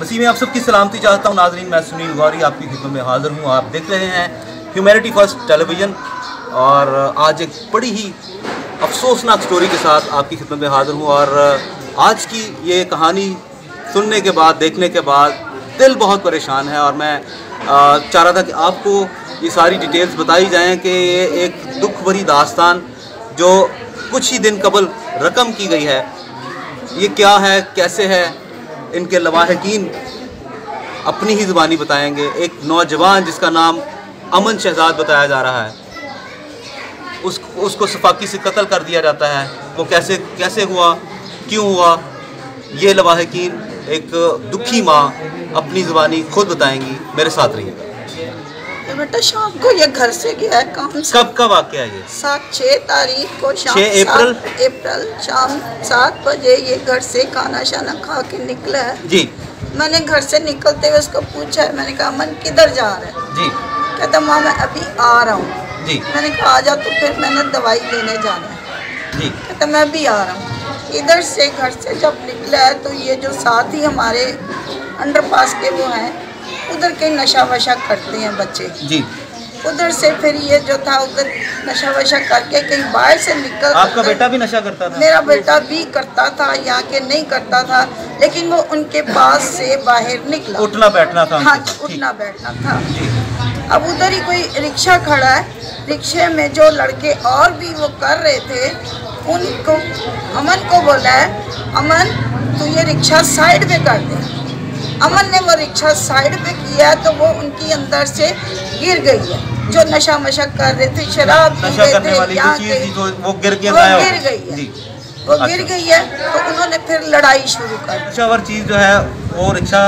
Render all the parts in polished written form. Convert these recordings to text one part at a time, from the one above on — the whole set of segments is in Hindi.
मसीह में आप सबकी सलामती चाहता हूँ। नाज़रीन, मैं सुनील गौरी आपकी खिदमत में हाज़िर हूँ। आप देख रहे हैं ह्यूमैनिटी फर्स्ट टेलीविज़न और आज एक बड़ी ही अफसोसनाक स्टोरी के साथ आपकी खिदमत में हाज़िर हूँ। और आज की ये कहानी सुनने के बाद, देखने के बाद दिल बहुत परेशान है और मैं चाह रहा था कि आपको ये सारी डिटेल्स बताई जाएँ कि ये एक दुख भरी दास्तान जो कुछ ही दिन कबल रकम की गई है, ये क्या है, कैसे है, इनके लवाहिकीन अपनी ही ज़ुबानी बताएंगे। एक नौजवान जिसका नाम अमन शहजाद बताया जा रहा है, उसको सफाकी से कत्ल कर दिया जाता है। वो कैसे हुआ, क्यों हुआ, ये लवाहिकीन एक दुखी माँ अपनी ज़ुबानी खुद बताएंगी। मेरे साथ रहिएगा। बेटा शाम को ये घर से गया है काम से। कब का वाक़या है ये? 6 तारीख को शाम 6 अप्रैल शाम 7 बजे ये घर से खाना शाना खा के निकला है जी। मैंने घर से निकलते हुए उसको पूछा है, मैंने कहा अमन किधर जा रहा है जी। कहता माँ मैं अभी आ रहा हूँ जी। मैंने कहा आ जा, तो फिर मैंने दवाई लेने जाना है जी। कहता मैं अभी आ रहा हूँ। इधर से घर से जब निकला है तो ये जो साथ ही हमारे अंडरपास के वो हैं, उधर के नशा वशा करते हैं बच्चे जी। उधर से फिर ये जो था उधर नशा वशा करके कहीं बाहर से निकल। आपका बेटा भी नशा करता था? मेरा बेटा भी करता था, यहाँ के नहीं करता था, लेकिन वो उनके पास से बाहर निकला। उठना बैठना था? हाँ, उठना बैठना था। अब उधर ही कोई रिक्शा खड़ा है, रिक्शे में जो लड़के और भी वो कर रहे थे, उनको अमन को बोला है अमन तू ये रिक्शा साइड पे कर दे। अमन ने वो रिक्शा साइड पे किया तो वो उनकी अंदर से गिर गई है। जो नशा मशा कर रहे थे, शराब पी रहे थे, यहाँ वो गिर गई है, वो गिर गई है। तो उन्होंने फिर लड़ाई शुरू कर दी। नशावर चीज़ जो है वो रिक्शा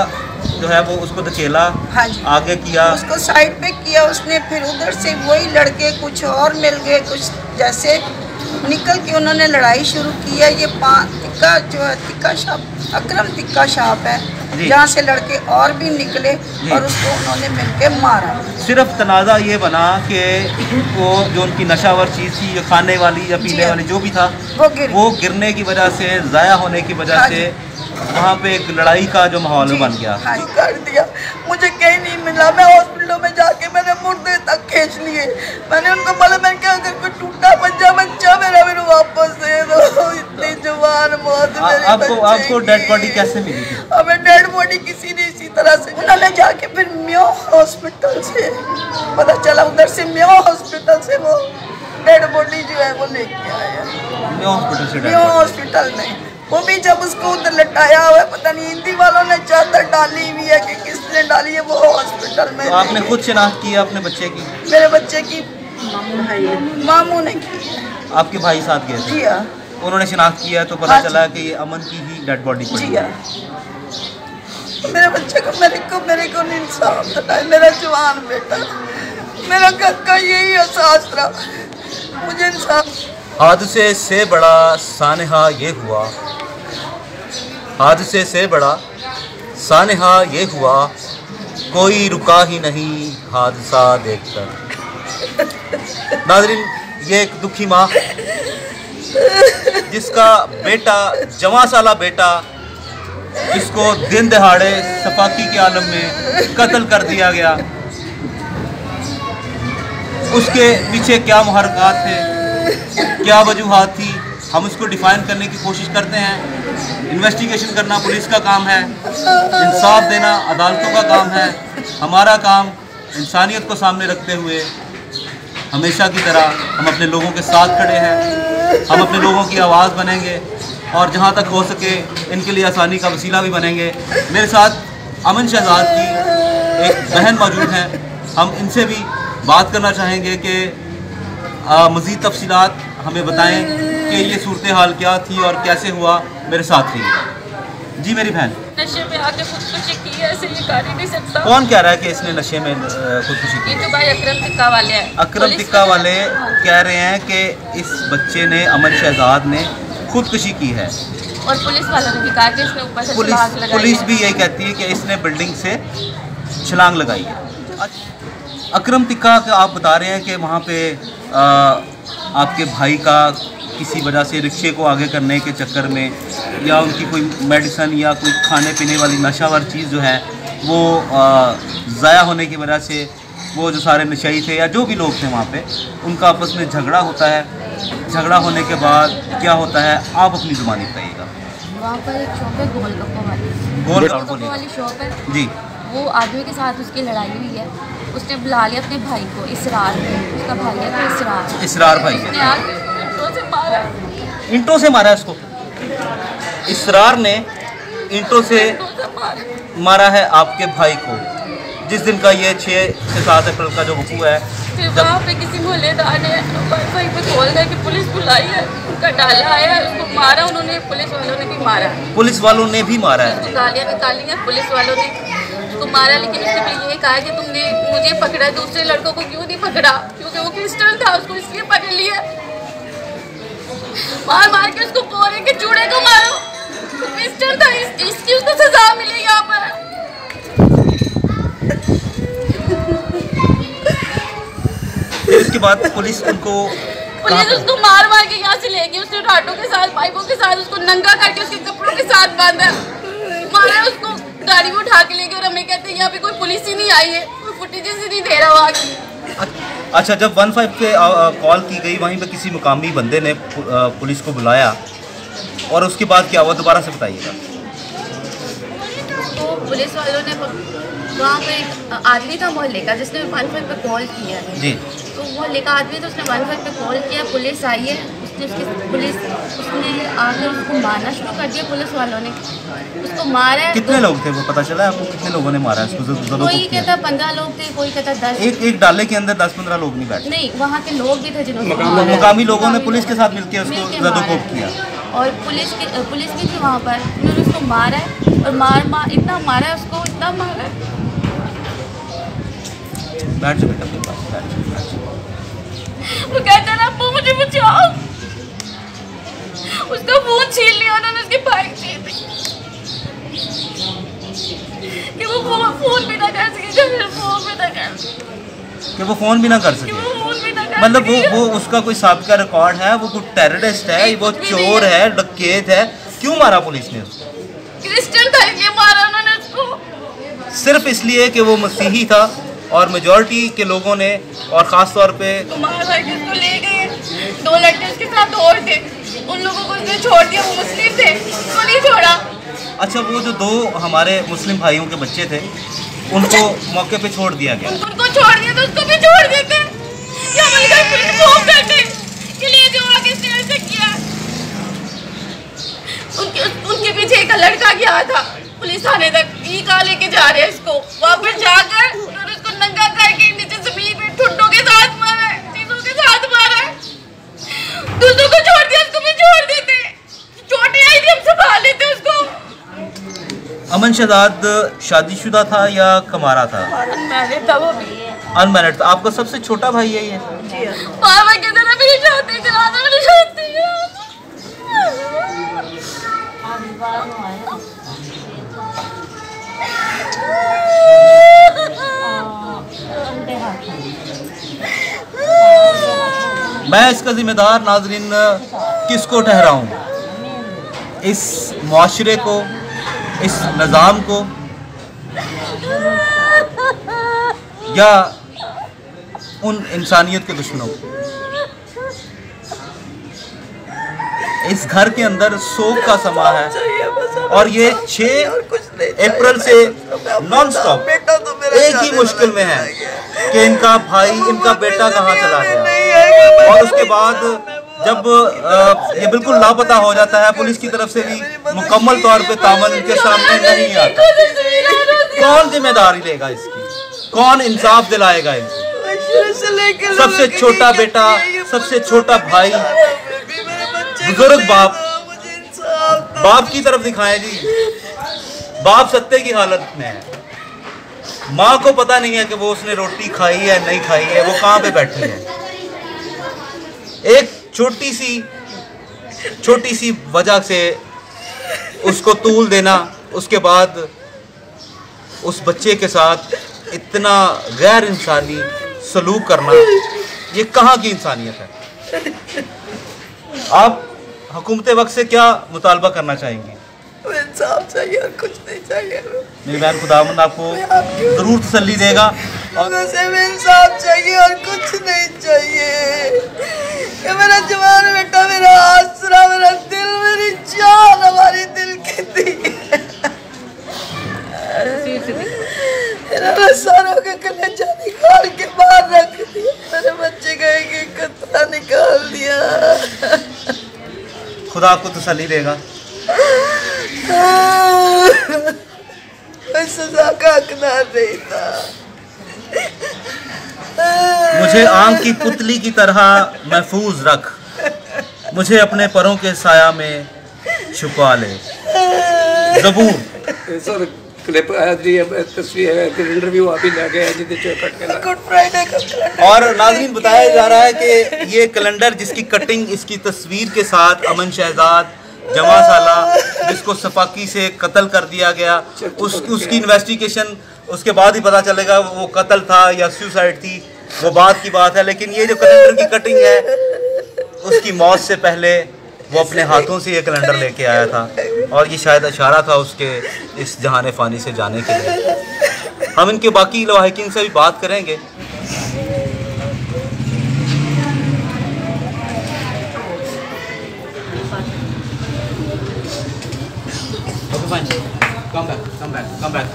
जो है वो उसको धकेला। हाँ जी। आगे किया, उसको साइड पे किया उसने। फिर उधर से वही लड़के कुछ और मिल गए, कुछ जैसे निकल के उन्होंने लड़ाई शुरू की है। ये तिक्का जो है तिक्का शॉप, अकरम तिक्का शॉप है, जहाँ से लड़के और भी निकले और उसको उन्होंने मिलके मारा। सिर्फ तनाज़ा ये बना कि वो जो उनकी नशावर चीज़ थी, या खाने वाली या पीने वाली जो भी था, वो गिरने की वजह से, ज़ाया होने की वजह से वहाँ पे एक लड़ाई का जो माहौल बन गया। हाँ कर दिया। मुझे कहीं नहीं मिला, मैं हॉस्पिटलों में जाके मैंने मुर्दे तक खींच लिए। मैंने उनको बोला मैंने क्या अगर कोई टूटा बच्चा मेरा वापस दे दो। इतनी जवान मौत आपको डेड बॉडी कैसे मिली थी? हमें डेड बॉडी किसी ने इसी तरह से, उन्होंने जाके फिर म्यो हॉस्पिटल से पता चला, उधर से म्यो हॉस्पिटल से वो डेड बॉडी जो है वो लेके आए। म्यो हॉस्पिटल में वो भी जब उसको उधर लटाया हुआ है, पता नहीं हिंदी वालों ने चादर डाली हुई है कि किसने डाली है, वो हॉस्पिटल में। तो आपने खुद शिनाख्त की अपने बच्चे की? मेरे बच्चे की मामू ने की है। आपके भाई साथ गए थे? जी हाँ। उन्होंने शिनाख्त किया तो पता चला कि ये अमन की ही डेड बॉडी पड़ी। जी हाँ। मेरे बच्चे को मेरे को इंसाफ दिलाए, मेरा जवान बेटा, मेरा घर का यही एहसास रहा, मुझे इंसाफ। हादसे से बड़ा सानहा ये हुआ, हादसे से बड़ा सानहा ये हुआ, कोई रुका ही नहीं हादसा देखकर। नाज़रीन, ये एक दुखी माँ जिसका बेटा, जवां साला बेटा, जिसको दिन दहाड़े सफाकी के आलम में कत्ल कर दिया गया, उसके पीछे क्या मुहर्रकात थे, क्या वजूहात थी, हम उसको डिफाइन करने की कोशिश करते हैं। इन्वेस्टिगेशन करना पुलिस का काम है, इंसाफ देना अदालतों का काम है। हमारा काम इंसानियत को सामने रखते हुए हमेशा की तरह हम अपने लोगों के साथ खड़े हैं, हम अपने लोगों की आवाज़ बनेंगे और जहाँ तक हो सके इनके लिए आसानी का वसीला भी बनेंगे। मेरे साथ अमन शहजाद की एक बहन मौजूद हैं, हम इनसे भी बात करना चाहेंगे कि मज़ीद तफसीलात हमें बताएं कि ये सूरत हाल क्या थी और कैसे हुआ। मेरे साथ रहिए। जी मेरी बहन। नशे में आके खुदकुशी की है, ऐसे ये कर ही नहीं सकता। कौन कह रहा है कि इसने नशे में खुदकुशी की? ये तो भाई अकरम तिक्का वाले हैं। अकरम तिक्का वाले कह रहे हैं कि इस बच्चे ने, अमन शहजाद ने खुदकुशी की है, और पुलिस वालों ने भी कहा कि इसने ऊपर से छलांग लगाई है। पुलिस भी यही कहती है कि इसने बिल्डिंग से छलांग लगाई है। अकरम तिक्का आप बता रहे हैं कि वहाँ पे आपके भाई किसी वजह से रिक्शे को आगे करने के चक्कर में, या उनकी कोई मेडिसन या कोई खाने पीने वाली नशावर चीज़ जो है वो ज़ाया होने की वजह से, वो जो सारे नशई थे या जो भी लोग थे वहाँ पे, उनका आपस में झगड़ा होता है। झगड़ा होने के बाद क्या होता है, आप अपनी ज़ुबानी बताइएगा। वहाँ पर एक शॉप है गोलगप्पा वाली, गोलगप्पा वाली शॉप है जी। वो आदमी के साथ उसकी लड़ाई हुई है, उसने बुला लिया अपने भाई को, इसरार, उसका भाई है तो इसरार भाई उसने है, आके ईंटों से मारा, ईंटों से मारा इसको। इसरार ने ईंटों से मारा है आपके भाई को, जिस दिन का ये 6 से 7 अप्रैल का जो वकूआ है। फिर वहाँ पे किसी मोहल्लेदार ने वाईफाई पे खोल दिया कि पुलिस बुलाई है, उनका डाला आया, उसको मारा उन्होंने, पुलिस वालों ने भी मारा है। पुलिस वालों ने भी मारा है, गालियाँ निकाली हैं पुलिस वालों ने, उसको मारा। लेकिन उसने फिर ये कहा कि तुमने मुझे पकड़ा, दूसरे लड़कों को क्यों नहीं पकड़ा, क्योंकि वो क्रिस्टल था, उसको इसलिए पकड़ लिया। मार मार के उसको बोले कि चूड़े को मारो, क्रिस्टल था, इसकी उसको सजा मिली यहाँ पर। फिर उसके बाद पुलिस उसको मार मार के यहाँ से ले गई, उसने राटों के साथ, पाइपों के साथ उसको नंगा करके उसके कपड़ों के साथ बांधा, मारा, उसको गाड़ी में उठा के ले गए। और हमें कहते हैं यहाँ पे कोई पुलिस ही नहीं आई है, कोई फुटेजेस ही नहीं दे रहा वहाँ की। अच्छा, जब 15 पे कॉल की गई, वहीं पे किसी मुकामी बंदे ने पुलिस को बुलाया, और उसके बाद क्या हुआ, दोबारा से बताइएगा। तो पुलिस वालों ने वहाँ पे एक आदमी था मोहल्ले का जिसने 15 पे कॉल किया है जी। तो मोहल्ले का आदमी तो उसने 15 पे कॉल किया, पुलिस आई है, उसने आकर उसको मारना शुरू कर दिया। पुलिस वालों ने उसको मारा है। कितने लोग थे वो पता चला आपको? कितने लोगों ने मारा इसको? कोई कहता 15 लोग थे, कोई कहता 10। एक डाले के अंदर 10-15 लोग नहीं बैठे? नहीं, वहाँ के लोग भी थे जिन्होंने मुकामी लोगों ने पुलिस के साथ मिलकर उसको जदोकोब किया, और पुलिस भी थी वहाँ पर। उन्होंने उसको मारा है, और इतना मारा है उसको, इतना मारा है। बैठ जाओ बेटा, अपने पास बैठ जाओ। वो कहता ना, अब्बू मुझे बचाओ, उसका फोन छीन लिया उन्होंने, उसकी बाइक छीन ली कि वो फोन भी ना कर सके, कि वो फोन भी ना कर सके। मतलब वो उसका कोई साबिका रिकॉर्ड है, वो कोई टेररिस्ट है, वो चोर है, डकैत है, क्यों मारा पुलिस ने उसको? क्रिस्टल था इसलिए मारा उन्होंने उसको, सिर्फ इसलिए कि वो मसीही था। और मेजॉरिटी के लोगों ने, और ख़ास तौर पे उसको ले गए, 2 लड़के उसके साथ और थे, उन लोगों को उसने छोड़ दिया, वो मुस्लिम थे, उसको नहीं छोड़ा। अच्छा, वो जो 2 हमारे मुस्लिम भाइयों के बच्चे थे, उनको मौके पे छोड़ दिया गया? उनको छोड़ दिया तो उसको भी छोड़ देते, क्या करते कि ले जो आगे इसने ऐसे किया। उनके पीछे एक लड़का गया था पुलिस थाने तक, ये कहाँ लेके जा रहे हैं इसको, वहाँ पर जाकर उन्होंने उसको नंगा करके नीचे जमीन पे ठुड्डों के साथ मारा है, चीजों के साथ मारा है। दूसरों को छोड़ दिया, उसको भी छोड़ देते, छोटे आई हम संभाल लेते उसको। अमन शहजाद शादीशुदा था या कमारा था? अनमैरिड था वो भी। अनमैरिड था। आपका सबसे छोटा भाई है ये? पापा कहते थे मेरी शादी करा दो, मेरी शादी मैं इसका जिम्मेदार नाजरीन किसको ठहराऊं? इस मुआशरे को, इस निज़ाम को, या उन इंसानियत के दुश्मनों को? इस घर के अंदर सोग का समा है, और ये 6 अप्रैल से नॉन स्टॉप एक ही मुश्किल में है कि इनका भाई, इनका बेटा कहाँ चला गया। और उसके बाद जब ये बिल्कुल लापता हो जाता है, पुलिस की तरफ से भी मुकम्मल तौर पे तामन इनके सामने नहीं आता। कौन जिम्मेदारी लेगा इसकी? कौन इंसाफ दिलाएगा इनको? सबसे छोटा बेटा, सबसे छोटा भाई, बुजुर्ग बाप की तरफ दिखाएं जी। बाप सत्ते की हालत में है, माँ को पता नहीं है कि वो उसने रोटी खाई है नहीं खाई है, वो कहाँ पे बैठी है। एक छोटी सी वजह से उसको तूल देना, उसके बाद उस बच्चे के साथ इतना गैर इंसानी सलूक करना, ये कहाँ की इंसानियत है? आप हुकूमत वक्त से क्या मुतालबा करना चाहेंगी? इंसाफ चाहिए और कुछ नहीं चाहिए। मेरी बहन खुदावंद आपको जरूर तसल्ली देगा। और इंसाफ चाहिए और कुछ नहीं चाहिए। ये मेरा जवान बेटा, मेरा आसरा, मेरा दिल, मेरी जान, हमारी दिल की थी। सारों के कलेजा निकाल के बाहर रख दिया। मेरे बच्चे का एक कतरा निकाल दिया। खुदा आपको तसल्ली देगा। सजा का हकदार नहीं था। मुझे आंख की पुतली की तरह महफूज रख, मुझे अपने परों के साया में छुपा ले। ज़बूर क्लिप तस्वीर इंटरव्यू अभी लगे हैं गुड फ्राइडे का। और नाज़रीन बताया जा रहा है कि ये कैलेंडर जिसकी कटिंग इसकी तस्वीर के साथ अमन शहजाद जमा साला जिसको सफाकी से कत्ल कर दिया गया, उसकी इन्वेस्टिगेशन उसके बाद ही पता चलेगा वो कत्ल था या सुसाइड थी, वो बात की बात है। लेकिन ये जो कैलेंडर की कटिंग है, उसकी मौत से पहले वो अपने हाथों से ये कैलेंडर लेके आया था और ये शायद इशारा था उसके इस जहान फ़ानी से जाने के लिए। हम इनके बाकी लवाहिकीन से भी बात करेंगे। Come back.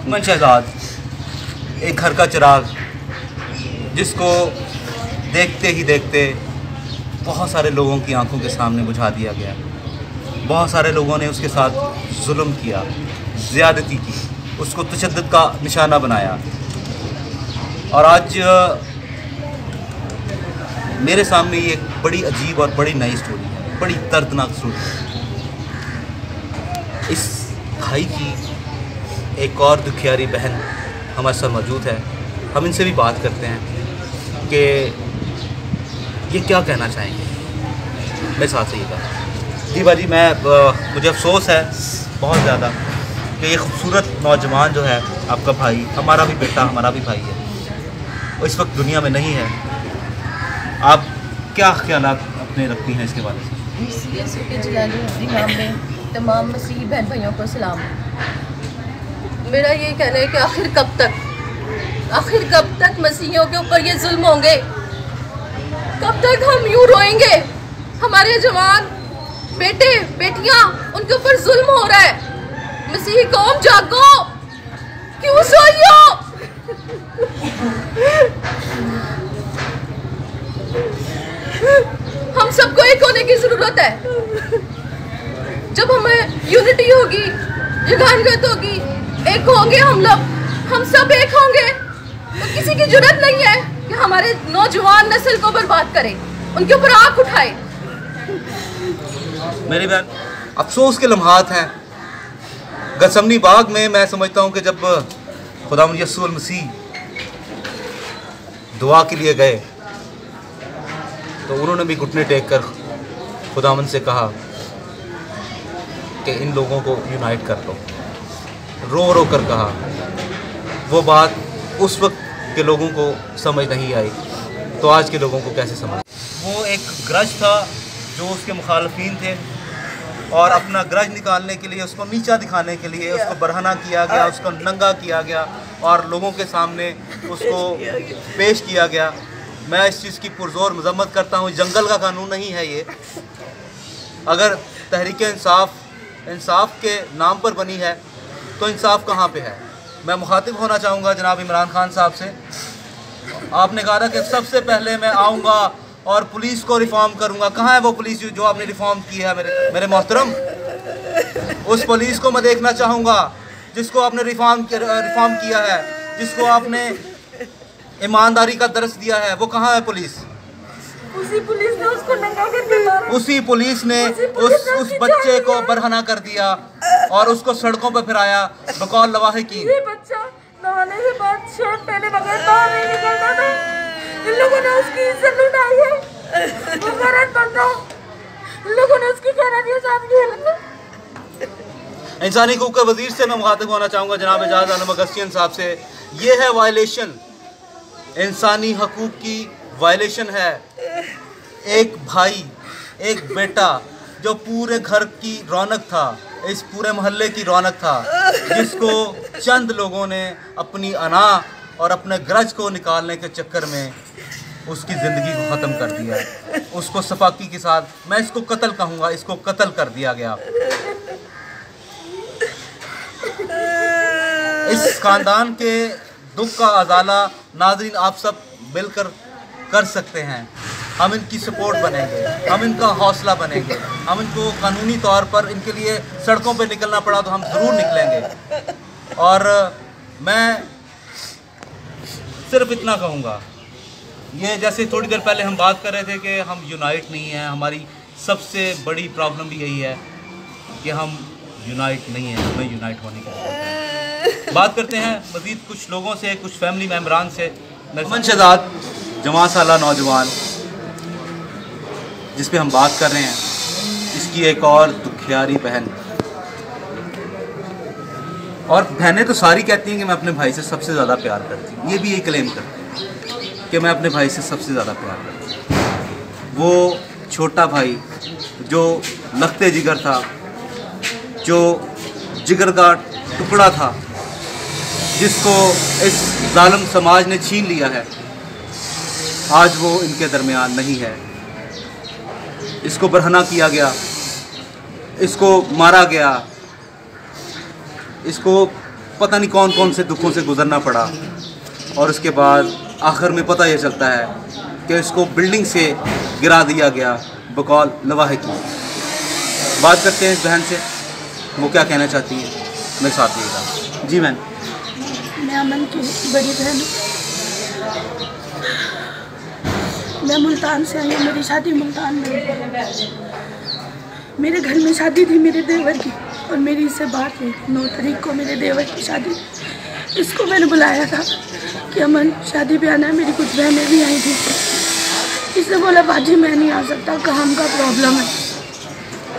अमन शहजाद एक घर का चिराग, जिसको देखते ही देखते बहुत सारे लोगों की आंखों के सामने बुझा दिया गया। बहुत सारे लोगों ने उसके साथ जुल्म किया, ज़्यादती की, उसको तशद्दुद का निशाना बनाया। और आज मेरे सामने ये एक बड़ी अजीब और बड़ी नई स्टोरी है, बड़ी दर्दनाक स्टोरी है। इस भाई की एक और दुखियारी बहन हमारे साथ मौजूद है। हम इनसे भी बात करते हैं कि ये क्या कहना चाहेंगे। मेरे साथ रहिएगा। जी बाजी, मुझे अफसोस है बहुत ज़्यादा कि ये खूबसूरत नौजवान जो है आपका भाई, हमारा भी बेटा, हमारा भी भाई है, वो इस वक्त दुनिया में नहीं है। आप क्या ख्यालात अपने रखती हैं इसके बारे में? तमाम मसीही बहन भाइयों को सलाम। मेरा ये कहना है कि आखिर कब तक मसीहियों के ऊपर ये जुल्म होंगे? कब तक हम यूँ रोएंगे? हमारे जवान बेटे बेटियां, उनके ऊपर जुल्म हो रहा है। मसीही कौम जागो, क्यों सोई हो? हम सबको एक होने की जरूरत है। जब हमें यूनिटी होगी, यगानगत होगी, एक होंगे हम लोग, हम सब एक होंगे, तो किसी की जरूरत नहीं है कि हमारे नौजवान नस्ल को बर्बाद करे, उनके ऊपर आंख उठाए। मेरी बहन, अफसोस के लम्हात हैं। गसमनी बाग में मैं समझता हूँ कि जब खुदावंद यीशु मसीह दुआ के लिए गए तो उन्होंने भी घुटने टेक कर खुदावंद से कहा कि इन लोगों को यूनाइट कर लो। रो रो कर कहा। वो बात उस वक्त के लोगों को समझ नहीं आई, तो आज के लोगों को कैसे समझ? वो एक ग्रज था जो उसके मुखालफीन थे, और अपना ग्रज निकालने के लिए, उसको नीचा दिखाने के लिए उसको बरहना किया गया, उसको नंगा किया गया और लोगों के सामने उसको पेश किया गया। मैं इस चीज़ की पुरजोर मजम्मत करता हूँ। जंगल का कानून नहीं है ये। अगर तहरीक इंसाफ के नाम पर बनी है तो इंसाफ कहाँ पे है? मैं मुखातिब होना चाहूँगा जनाब इमरान खान साहब से। आपने कहा था कि सबसे पहले मैं आऊँगा और पुलिस को रिफॉर्म करूँगा। कहाँ है वो पुलिस जो आपने रिफॉर्म की है मेरे मोहतरम? उस पुलिस को मैं देखना चाहूँगा जिसको आपने रिफॉर्म किया है, जिसको आपने ईमानदारी का दर्स दिया है। वो कहाँ है पुलिस? उसी पुलिस ने उसको नंगा करके मारा। उसी पुलिस ने उस बच्चे को बरहना कर दिया और उसको सड़कों पर फिराया बकौल लवाहिकीन। ये बच्चा नहाने के बाद शर्ट पहने बगैर बाहर नहीं निकलता था। इन लोगों ने उसकी इज्जत लुटाई है। वो गैरत बंदा, इन लोगों ने उसकी गैरत साथ किया। इंसानी हकूक़ के वज़ीर से मैं मुखातिब होना चाहूँगा, जनाब एजाज आलम अगस्तियन साहब से। ये है वायलेशन, इंसानी हकूक़ की वायलेशन है। एक भाई, एक बेटा जो पूरे घर की रौनक था, इस पूरे मोहल्ले की रौनक था, जिसको चंद लोगों ने अपनी अना और अपने गरज को निकालने के चक्कर में उसकी ज़िंदगी को ख़त्म कर दिया। उसको सफाकी के साथ, मैं इसको कत्ल कहूँगा, इसको कत्ल कर दिया गया। इस ख़ानदान के दुख का अजाला नाज़रीन आप सब मिलकर कर सकते हैं। हम इनकी सपोर्ट बनेंगे, हम इनका हौसला बनेंगे, हम इनको कानूनी तौर पर इनके लिए सड़कों पे निकलना पड़ा तो हम ज़रूर निकलेंगे। और मैं सिर्फ इतना कहूँगा, ये जैसे थोड़ी देर पहले हम बात कर रहे थे कि हम यूनाइट नहीं हैं, हमारी सबसे बड़ी प्रॉब्लम भी यही है कि हम यूनाइट नहीं हैं, हमें यूनाइट होने की ज़रूरत है। बात करते हैं मज़ीद कुछ लोगों से, कुछ फैमिली मेम्बरान से। अमन शहजाद जवां साला नौजवान जिस पे हम बात कर रहे हैं, इसकी एक और दुखियारी बहन, और बहनें तो सारी कहती हैं कि मैं अपने भाई से सबसे ज़्यादा प्यार करती हूँ, ये भी ये क्लेम करती हैं कि मैं अपने भाई से सबसे ज़्यादा प्यार करती हूँ। वो छोटा भाई जो लखते जिगर था, जो जिगर का टुकड़ा था, जिसको इस जालिम समाज ने छीन लिया है, आज वो इनके दरमियान नहीं है। इसको बरहना किया गया, इसको मारा गया, इसको पता नहीं कौन कौन से दुखों से गुजरना पड़ा, और उसके बाद आखिर में पता ये चलता है कि इसको बिल्डिंग से गिरा दिया गया बकौल लवाहे की। बात करते हैं इस बहन से, वो क्या कहना चाहती है, मेरे साथ रहिएगा। जी बहन। मैं अमन की बड़ी बहन हूँ। मैं मुल्तान से आई हूँ, मेरी शादी मुल्तान में। मेरे घर में शादी थी मेरे देवर की, और मेरी इससे बात हुई 9 तारीख को मेरे देवर की शादी। इसको मैंने बुलाया था कि अमन शादी पे आना है, मेरी कुछ बहनें भी आई थी। इसने बोला बाजी मैं नहीं आ सकता, काम का प्रॉब्लम है।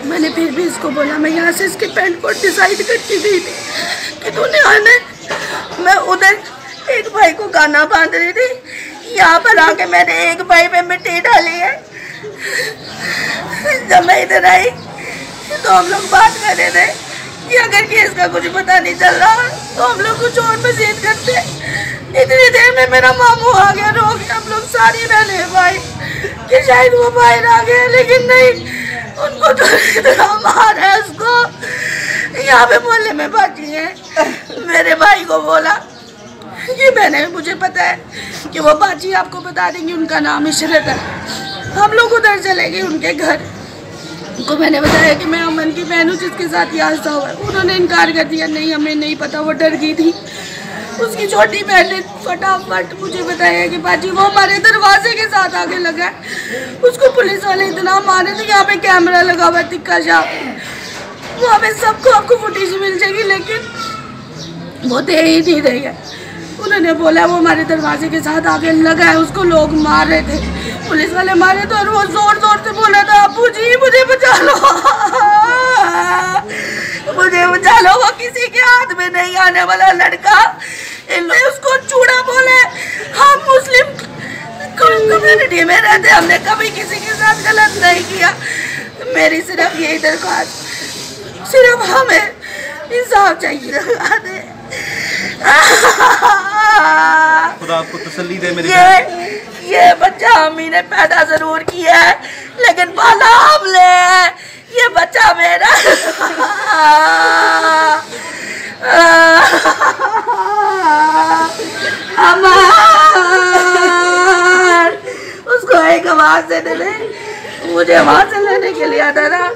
मैंने फिर भी इसको बोला, मैं यहाँ से इसकी पैंट कोट डिसाइड करती गई थी कि तूने आना है। मैं उधर एक भाई को गाना बांध रही थी, यहाँ पर आके मैंने एक भाई पे मिट्टी डाली है। जब मैं इधर आई तो हम लोग बात कर रहे थे कि अगर केस का कुछ पता नहीं चल रहा तो हम लोग कुछ और मजीद करते। इतनी देर में मेरा मामू आ गया, रो गया। हम लोग सारी बहने भाई कि शायद वो बाहर आ गए, लेकिन नहीं, उनको तो इतना मारा है उसको। यहाँ पे मोहल्ले में बाकी है। मेरे भाई को बोला कि मैंने, मुझे पता है कि वो बाजी आपको बता देंगी, उनका नाम इशरत है। हम लोग उधर चले गए उनके घर। उनको मैंने बताया कि मैं अमन की बहन हूँ जिसके साथ ये हादसा हुआ है। उन्होंने इनकार कर दिया, नहीं हमें नहीं पता, वो डर गई थी। उसकी छोटी बहन ने फटाफट मुझे बताया कि बाजी वो हमारे दरवाजे के साथ आगे लगा है। उसको पुलिस वाले इतना मारे थे, यहाँ पे कैमरा लगा हुआ है, तिक्का शाह, वहाँ पे सबको आपको फुटेज मिल जाएगी, लेकिन वो दे ही नहीं रही है। उन्होंने बोला वो हमारे दरवाजे के साथ आगे लगा है, उसको लोग मार रहे थे, पुलिस वाले मारे थे, और वो जोर जोर से बोला था अबू जी मुझे बचा लो, मुझे बचा लो, वो किसी के हाथ में नहीं आने वाला लड़का। इनने उसको चूड़ा बोले। हम मुस्लिम कम्युनिटी में रहते, हमने कभी किसी के साथ गलत नहीं किया। मेरी सिर्फ यही दरख्वास्त, सिर्फ हमें इंसाफ चाहिए। खुदा आपको तसल्ली दे मेरे। ये बच्चा अम्मी ने पैदा जरूर किया है, लेकिन पाला हमने है। ये बच्चा मेरा अमर, उसको एक आवाज दे दे, मुझे वहाँ से लेने के लिए आता था।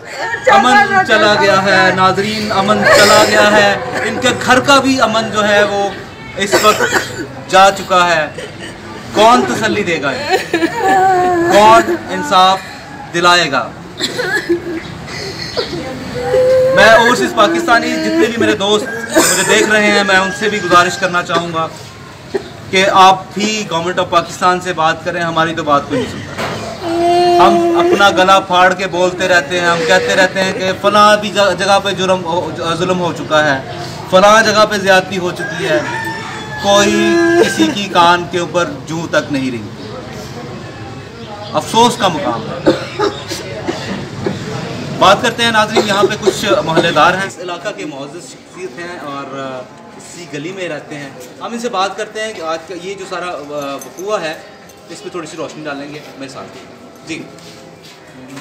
अमन चला गया है नाजरीन, अमन चला गया है। इनके घर का भी अमन जो है वो इस वक्त जा चुका है। कौन तसल्ली देगा, कौन इंसाफ दिलाएगा? मैं ओवरसीज़ पाकिस्तानी जितने भी मेरे दोस्त मुझे देख रहे हैं, मैं उनसे भी गुजारिश करना चाहूँगा कि आप भी गवर्नमेंट ऑफ पाकिस्तान से बात करें। हमारी तो बात कोई नहीं सुनता। हम अपना गला फाड़ के बोलते रहते हैं, हम कहते रहते हैं कि फलां भी जगह पे जुल्म हो चुका है, फलां जगह पे ज़्यादती हो चुकी है, कोई किसी की कान के ऊपर जूं तक नहीं रही। अफसोस का मुकाम है। बात करते हैं नाज़रीन, यहाँ पे कुछ मोहल्लेदार हैं, इस इलाका के मुअज़्ज़ज़ शख्सियत हैं और इसी गली में रहते हैं। हम इनसे बात करते हैं कि आज का ये जो सारा वक़ूआ है इस पर थोड़ी सी रोशनी डालेंगे मेरे साथ जी।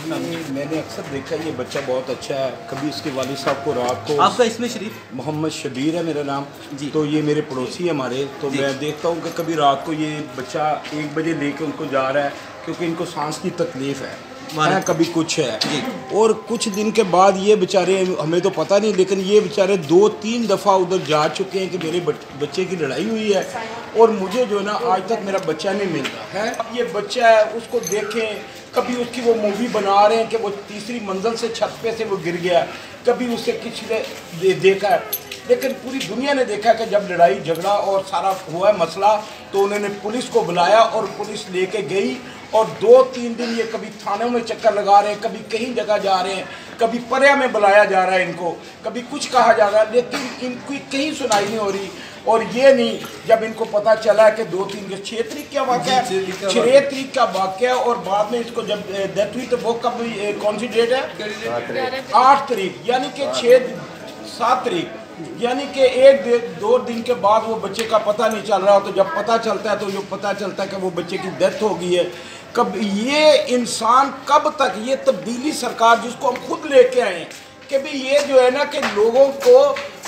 मैंने अक्सर देखा ये बच्चा बहुत अच्छा है। कभी इसके वालिद साहब को रात को, आपका इसमें शरीफ? मोहम्मद शबीर है मेरा नाम जी। तो ये मेरे पड़ोसी है हमारे, तो मैं देखता हूँ कि कभी रात को ये बच्चा 1 बजे लेके उनको जा रहा है क्योंकि इनको सांस की तकलीफ़ है, कभी कुछ है जी। और कुछ दिन के बाद ये बेचारे, हमें तो पता नहीं, लेकिन ये बेचारे 2-3 दफ़ा उधर जा चुके हैं कि मेरे बच्चे की लड़ाई हुई है और मुझे जो है ना आज तक मेरा बच्चा नहीं मिल रहा है। ये बच्चा है, उसको देखें, कभी उसकी वो मूवी बना रहे हैं कि वो 3री मंजिल से छत पे से वो गिर गया, कभी उससे किसी ने देखा है, लेकिन पूरी दुनिया ने देखा कि जब लड़ाई झगड़ा और सारा हुआ है मसला तो उन्होंने पुलिस को बुलाया और पुलिस लेके गई और 2-3 दिन ये कभी थानों में चक्कर लगा रहे हैं, कभी कहीं जगह जा रहे हैं, कभी पर्या में बुलाया जा रहा है इनको, कभी कुछ कहा जा रहा है, लेकिन इनकी कहीं सुनाई नहीं हो रही। और ये नहीं, जब इनको पता चला कि 2-3 के 6 तारीख का वाक़या है, 6 तारीख का वाक़या, और बाद में इसको जब डेथ हुई तो वो कब, कौन सी डेट है? 8 तारीख, यानी कि 6-7 तारीख, यानी कि 1-2 दिन के बाद वो बच्चे का पता नहीं चल रहा। तो जब पता चलता है तो ये पता चलता है कि वो बच्चे की डेथ हो गई है। कब ये इंसान, कब तक ये तब्दीली सरकार जिसको हम खुद लेके आए हैं कि भी ये जो है ना कि लोगों को,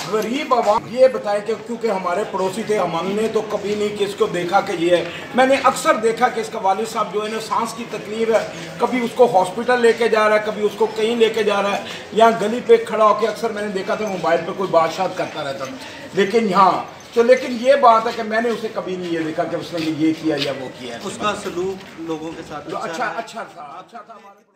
गरीब आवाम, ये बताएं कि क्योंकि हमारे पड़ोसी थे, हमने तो कभी नहीं किसको देखा कि ये है। मैंने अक्सर देखा कि इसका वालिद साहब जो है ना सांस की तकलीफ है, कभी उसको हॉस्पिटल लेके जा रहा है, कभी उसको कहीं लेके जा रहा है, यहाँ गली पे खड़ा होकर अक्सर मैंने देखा था मोबाइल पे कोई बात करता रहता था। लेकिन यहाँ तो, लेकिन ये बात है कि मैंने उसे कभी नहीं ये देखा कि उसने ये किया या वो किया। उसका सलूक लोगों के साथ अच्छा था।